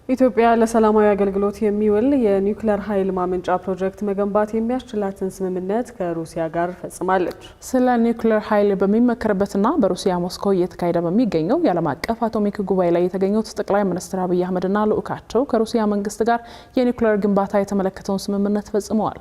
ኢትዮጵያ ለሰላማዊ አገልግሎት የሚውል የኒውክሌር ኃይል ማመንጫ ፕሮጀክት መገንባት የሚያስችላትን ስምምነት ከሩሲያ ጋር ፈጽማለች። ስለ ኒውክሌር ኃይል በሚመከርበትና በሩሲያ ሞስኮ እየተካሄደ በሚገኘው የዓለም አቀፍ አቶሚክ ጉባኤ ላይ የተገኙት ጠቅላይ ሚኒስትር አብይ አህመድና ልዑካቸው ከሩሲያ መንግስት ጋር የኒውክሌር ግንባታ የተመለከተውን ስምምነት ፈጽመዋል።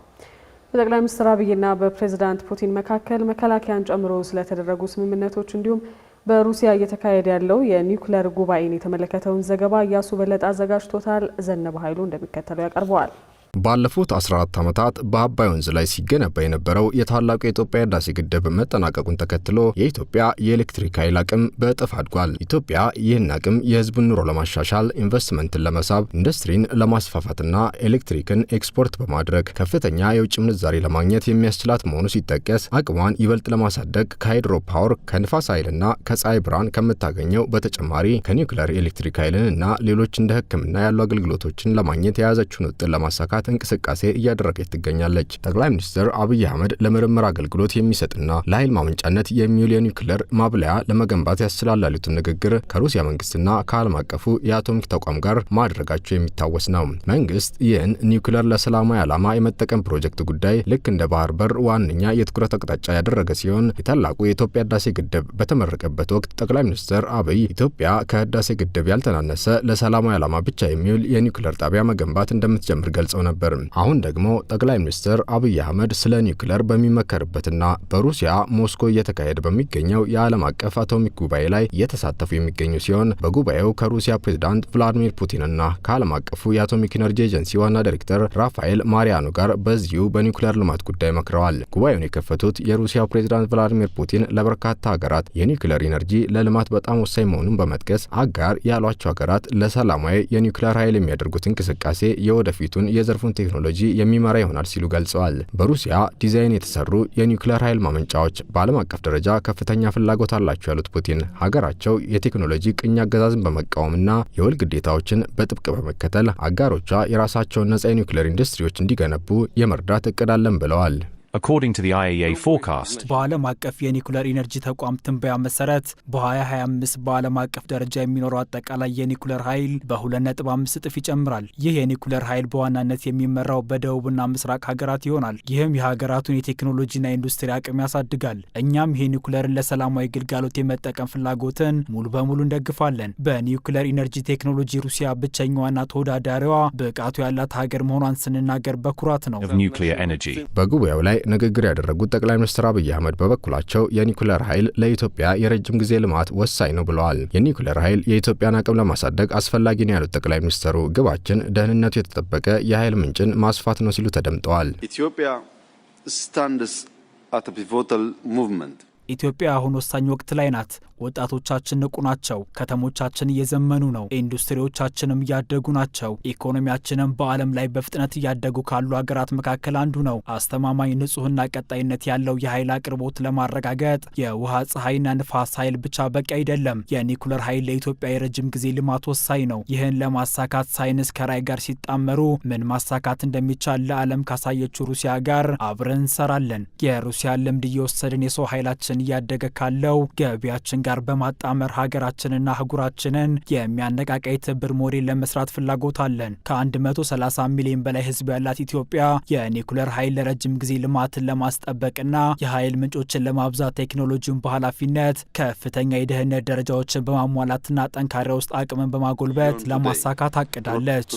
በጠቅላይ ሚኒስትር አብይና በፕሬዝዳንት ፑቲን መካከል መከላከያን ጨምሮ ስለተደረጉ ስምምነቶች እንዲሁም በሩሲያ እየተካሄደ ያለው የኒውክሌር ጉባኤን የተመለከተውን ዘገባ እያሱ በለጠ አዘጋጅቶታል። ዘነበ ኃይሉ እንደሚከተለው ያቀርበዋል። ባለፉት 14 ዓመታት በአባይ ወንዝ ላይ ሲገነባ የነበረው የታላቁ የኢትዮጵያ ህዳሴ ግድብ መጠናቀቁን ተከትሎ የኢትዮጵያ የኤሌክትሪክ ኃይል አቅም በእጥፍ አድጓል። ኢትዮጵያ ይህን አቅም የህዝቡን ኑሮ ለማሻሻል፣ ኢንቨስትመንትን ለመሳብ፣ ኢንዱስትሪን ለማስፋፋትና ኤሌክትሪክን ኤክስፖርት በማድረግ ከፍተኛ የውጭ ምንዛሬ ለማግኘት የሚያስችላት መሆኑ ሲጠቀስ አቅሟን ይበልጥ ለማሳደግ ከሃይድሮ ፓወር፣ ከንፋስ ኃይልና ከፀሐይ ብርሃን ከምታገኘው በተጨማሪ ከኒውክሌር ኤሌክትሪክ ኃይልንና ሌሎች እንደ ሕክምና ያሉ አገልግሎቶችን ለማግኘት የያዘችውን ውጥን ለማሳካት እንቅስቃሴ እያደረገች ትገኛለች። ጠቅላይ ሚኒስትር አብይ አህመድ ለምርምር አገልግሎት የሚሰጥና ለኃይል ማመንጫነት የሚውል የኒውክሌር ማብለያ ለመገንባት ያስችላል ያሉትን ንግግር ከሩሲያ መንግስትና ከዓለም አቀፉ የአቶሚክ ተቋም ጋር ማድረጋቸው የሚታወስ ነው። መንግስት ይህን ኒውክሌር ለሰላማዊ ዓላማ የመጠቀም ፕሮጀክት ጉዳይ ልክ እንደ ባህር በር ዋነኛ የትኩረት አቅጣጫ ያደረገ ሲሆን የታላቁ የኢትዮጵያ ህዳሴ ግድብ በተመረቀበት ወቅት ጠቅላይ ሚኒስትር አብይ ኢትዮጵያ ከህዳሴ ግድብ ያልተናነሰ ለሰላማዊ ዓላማ ብቻ የሚውል የኒውክሌር ጣቢያ መገንባት እንደምትጀምር ገልጸው ነበር። አሁን ደግሞ ጠቅላይ ሚኒስትር አብይ አህመድ ስለ ኒውክሌር በሚመከርበትና በሩሲያ ሞስኮ እየተካሄደ በሚገኘው የዓለም አቀፍ አቶሚክ ጉባኤ ላይ እየተሳተፉ የሚገኙ ሲሆን በጉባኤው ከሩሲያ ፕሬዝዳንት ቭላዲሚር ፑቲንና ከዓለም አቀፉ የአቶሚክ ኢነርጂ ኤጀንሲ ዋና ዳይሬክተር ራፋኤል ማሪያኖ ጋር በዚሁ በኒውክሌር ልማት ጉዳይ መክረዋል። ጉባኤውን የከፈቱት የሩሲያ ፕሬዝዳንት ቭላዲሚር ፑቲን ለበርካታ ሀገራት የኒውክሌር ኢነርጂ ለልማት በጣም ወሳኝ መሆኑን በመጥቀስ አጋር ያሏቸው ሀገራት ለሰላማዊ የኒውክሌር ኃይል የሚያደርጉት እንቅስቃሴ የወደፊቱን የዘርፉን ቴክኖሎጂ የሚመራ ይሆናል ሲሉ ገልጸዋል። በሩሲያ ዲዛይን የተሰሩ የኒውክሌር ኃይል ማመንጫዎች በዓለም አቀፍ ደረጃ ከፍተኛ ፍላጎት አላቸው ያሉት ፑቲን ሀገራቸው የቴክኖሎጂ ቅኝ አገዛዝን በመቃወምና የውል ግዴታዎችን በጥብቅ በመከተል አጋሮቿ የራሳቸውን ነጻ የኒውክሌር ኢንዱስትሪዎች እንዲገነቡ የመርዳት እቅድ አለን ብለዋል። According to the IAEA forecast, በዓለም አቀፍ የኒውክሌር ኢነርጂ ተቋም ትንበያ መሰረት በ2025 በዓለም አቀፍ ደረጃ የሚኖረው አጠቃላይ የኒውክሌር ኃይል በ2.5 እጥፍ ይጨምራል። ይህ የኒውክሌር ኃይል በዋናነት የሚመራው በደቡብና ምስራቅ ሀገራት ይሆናል። ይህም የሀገራቱን የቴክኖሎጂና ኢንዱስትሪ አቅም ያሳድጋል። እኛም ይህ ኒውክሌርን ለሰላማዊ ግልጋሎት የመጠቀም ፍላጎትን ሙሉ በሙሉ እንደግፋለን። በኒውክሌር ኢነርጂ ቴክኖሎጂ ሩሲያ ብቸኛዋና ተወዳዳሪዋ ብቃቱ ያላት ሀገር መሆኗን ስንናገር በኩራት ነው። በጉባኤው ላይ ንግግር ያደረጉት ጠቅላይ ሚኒስትር አብይ አህመድ በበኩላቸው የኒውክሌር ኃይል ለኢትዮጵያ የረጅም ጊዜ ልማት ወሳኝ ነው ብለዋል። የኒውክሌር ኃይል የኢትዮጵያን አቅም ለማሳደግ አስፈላጊ ነው ያሉት ጠቅላይ ሚኒስትሩ ግባችን ደህንነቱ የተጠበቀ የኃይል ምንጭን ማስፋት ነው ሲሉ ተደምጠዋል። ኢትዮጵያ ስታንድስ አት ኤ ፒቮታል ሙቭመንት ኢትዮጵያ አሁን ወሳኝ ወቅት ላይ ናት። ወጣቶቻችን ንቁ ናቸው። ከተሞቻችን እየዘመኑ ነው። ኢንዱስትሪዎቻችንም እያደጉ ናቸው። ኢኮኖሚያችንም በዓለም ላይ በፍጥነት እያደጉ ካሉ ሀገራት መካከል አንዱ ነው። አስተማማኝ ንጹህና ቀጣይነት ያለው የኃይል አቅርቦት ለማረጋገጥ የውሃ ፀሐይና ንፋስ ኃይል ብቻ በቂ አይደለም። የኒውክሌር ኃይል ለኢትዮጵያ የረጅም ጊዜ ልማት ወሳኝ ነው። ይህን ለማሳካት ሳይንስ ከራዕይ ጋር ሲጣመሩ ምን ማሳካት እንደሚቻል ለዓለም ካሳየችው ሩሲያ ጋር አብረን እንሰራለን። የሩሲያ ልምድ እየወሰድን የሰው ኃይላችን እያደገ ካለው ገቢያችን ጋር በማጣመር ሀገራችንና አህጉራችንን የሚያነቃቃ የትብብር ሞዴል ለመስራት ፍላጎት አለን። ከ130 ሚሊዮን በላይ ሕዝብ ያላት ኢትዮጵያ የኒውክሌር ኃይል ለረጅም ጊዜ ልማትን ለማስጠበቅና የኃይል ምንጮችን ለማብዛት ቴክኖሎጂውን በኃላፊነት ከፍተኛ የደህንነት ደረጃዎችን በማሟላትና ጠንካራ ውስጥ አቅምን በማጎልበት ለማሳካት አቅዳለች።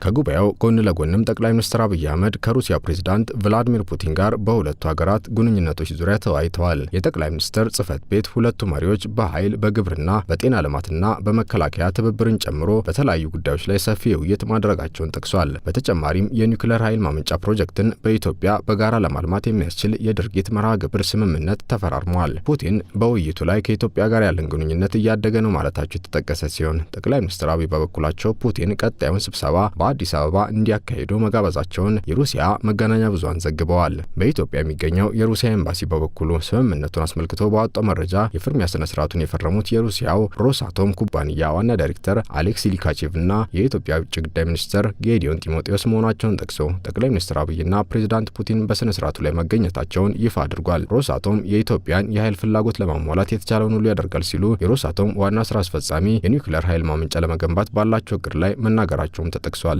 ከጉባኤው ጎን ለጎንም ጠቅላይ ሚኒስትር አብይ አህመድ ከሩሲያ ፕሬዝዳንት ቭላዲሚር ፑቲን ጋር በሁለቱ ሀገራት ግንኙነቶች ዙሪያ ተወያይተዋል። የጠቅላይ ሚኒስትር ጽህፈት ቤት ሁለቱ መሪዎች በኃይል፣ በግብርና፣ በጤና ልማትና በመከላከያ ትብብርን ጨምሮ በተለያዩ ጉዳዮች ላይ ሰፊ ውይይት ማድረጋቸውን ጠቅሷል። በተጨማሪም የኒውክሌር ኃይል ማመንጫ ፕሮጀክትን በኢትዮጵያ በጋራ ለማልማት የሚያስችል የድርጊት መርሃ ግብር ስምምነት ተፈራርመዋል። ፑቲን በውይይቱ ላይ ከኢትዮጵያ ጋር ያለን ግንኙነት እያደገ ነው ማለታቸው የተጠቀሰ ሲሆን ጠቅላይ ሚኒስትር አብይ በበኩላቸው ፑቲን ቀጣዩን ስብሰባ በአዲስ አበባ እንዲያካሂዱ መጋበዛቸውን የሩሲያ መገናኛ ብዙሃን ዘግበዋል። በኢትዮጵያ የሚገኘው የሩሲያ ኤምባሲ በበኩሉ ስምምነቱን አስመልክቶ ባወጣው መረጃ የፍርሚያ ስነ ስርዓቱን የፈረሙት የሩሲያው ሮሳቶም ኩባንያ ዋና ዳይሬክተር አሌክሲ ሊካቼቭ እና የኢትዮጵያ ውጭ ጉዳይ ሚኒስትር ጌዲዮን ጢሞቴዎስ መሆናቸውን ጠቅሶ ጠቅላይ ሚኒስትር አብይና ፕሬዚዳንት ፑቲን በስነ ስርዓቱ ላይ መገኘታቸውን ይፋ አድርጓል። ሮሳቶም የኢትዮጵያን የኃይል ፍላጎት ለማሟላት የተቻለውን ሁሉ ያደርጋል ሲሉ የሮሳቶም ዋና ስራ አስፈጻሚ የኒውክሌር ኃይል ማመንጫ ለመገንባት ባላቸው እቅድ ላይ መናገራቸውም ተጠቅሷል።